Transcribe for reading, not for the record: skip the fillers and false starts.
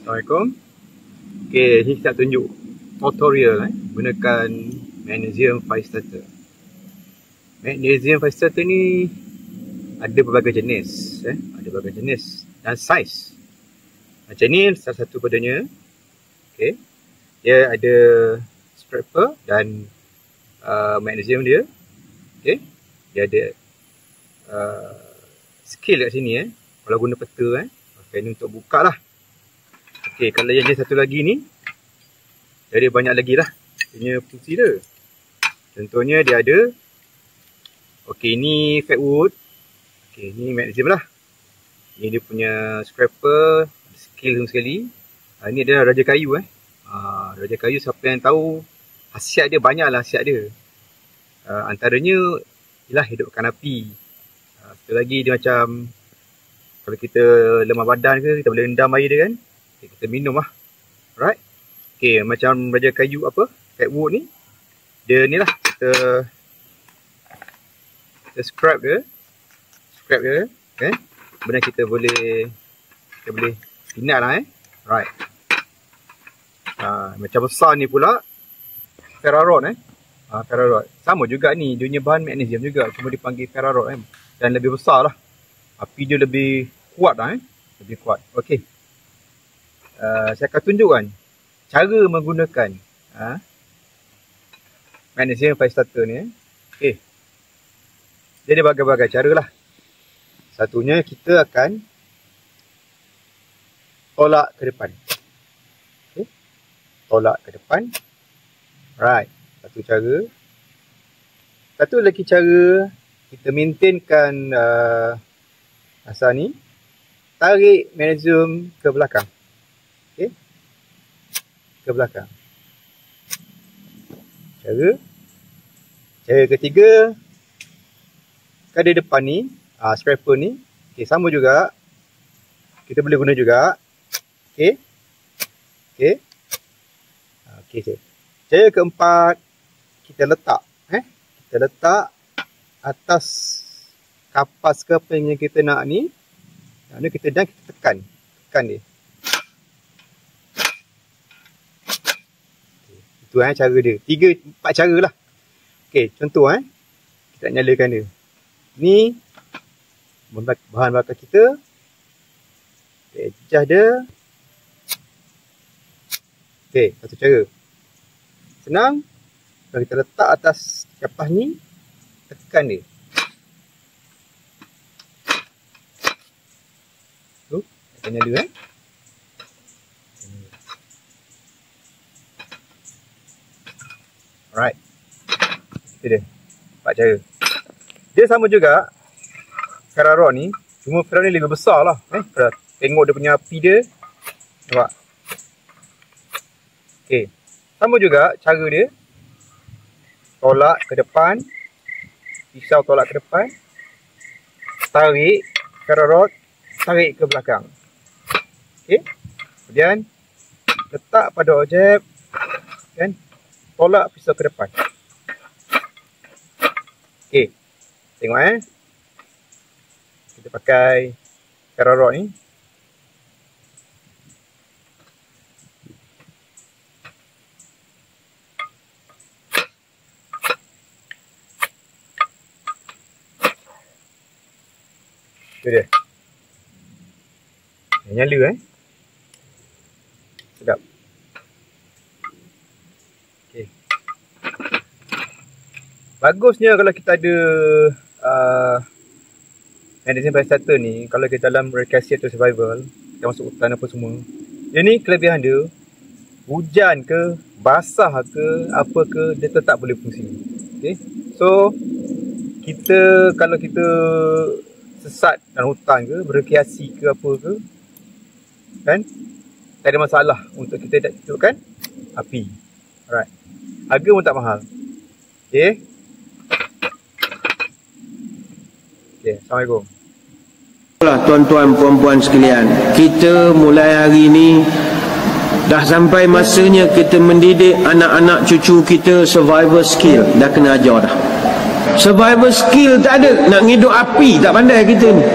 Assalamualaikum. Okay, ni kita tunjuk tutorial gunakan magnesium fire starter. Magnesium fire starter ni ada berbagai jenis, ada berbagai jenis dan saiz. Macam ni salah satu padanya. Okay, dia ada scraper dan magnesium dia. Okay, dia ada skill kat sini kalau guna peta pakai ni untuk buka lah. Okay, kalau yang dia satu lagi ni dia ada banyak lagi lah punya fungsi dia. Contohnya dia ada, okay, ni fat wood, okay, ni magnesium lah. Ni dia punya scraper, skill sekali. Ni adalah raja kayu raja kayu, siapa yang tahu khasiat dia, banyak lah khasiat dia. Antaranya ialah hidupkan api. Satu lagi dia macam kalau kita lemah badan ke, kita boleh rendam air dia kan, okay, kita minum lah. Alright. Okay, macam raja kayu apa, fat wood ni, dia ni lah kita scrap dia kan. Kemudian kita boleh pinat lah Right. Macam besar ni pula ferrarod ferrarod. Sama juga ni, dia punya bahan magnesium juga, cuma dipanggil ferrarod dan lebih besar lah. Api dia lebih kuat lah lebih kuat. Okey. Saya akan tunjukkan cara menggunakan magnesium fire starter ni. Okey. Jadi berbagai-bagai cara lah. Satunya kita akan tolak ke depan. Okay. Tolak ke depan. Right. Satu cara. Satu lagi cara kita maintainkan asal ni. Tarik magnesium ke belakang. Okay. Ke belakang. Cara ketiga. Kada depan ni. Scraper ni. Okay, sama juga. Kita boleh guna juga. Okay. Okay. Okay. Cara keempat. Kita letak. Kita letak atas kapas ke apa yang kita nak ni. Ni kita tekan. Tekan dia. Okay. Itu cara dia. 4 cara lah. Okay, contoh kita nyalakan dia. Ni bahan bakar kita. Okay, adjust dia. Okay, satu cara. Senang. Kalau kita letak atas kapas ni, tekan dia. Tu, kita nyala Alright. Itu dia. 4 cara. Dia sama juga ferrarod ni, cuma ferrarod ni lebih besar lah. Tengok dia punya api dia. Nampak? Okay. Sama juga cara dia. Tolak ke depan. Pisau tolak ke depan. Tarik ferrarod. Tarik ke belakang. Okay. Kemudian letak pada objek. Dan tolak pisau ke depan. Okay. Tengok kita pakai ferrarod ni. Itu dia. Nyala Sedap. Okay. Bagusnya kalau kita ada magnesium fire starter ni, kalau kita dalam rekreasi atau survival, kita masuk hutan apa semua, dia ni kelebihan dia, hujan ke, basah ke, apa ke, dia tetap boleh fungsi. Okay. So kita, kalau kita sesat dalam hutan ke, berrekreasi ke apa ke, kan, tak ada masalah untuk kita hidupkan api. Alright. Harga pun tak mahal. Okay. Okay, Assalamualaikum. Tuan-tuan puan-puan sekalian, kita mulai hari ini dah sampai masanya kita mendidik anak-anak cucu kita survival skill. Dah kena ajar dah. Survival skill tak ada, nak ngidup api tak pandai kita ni.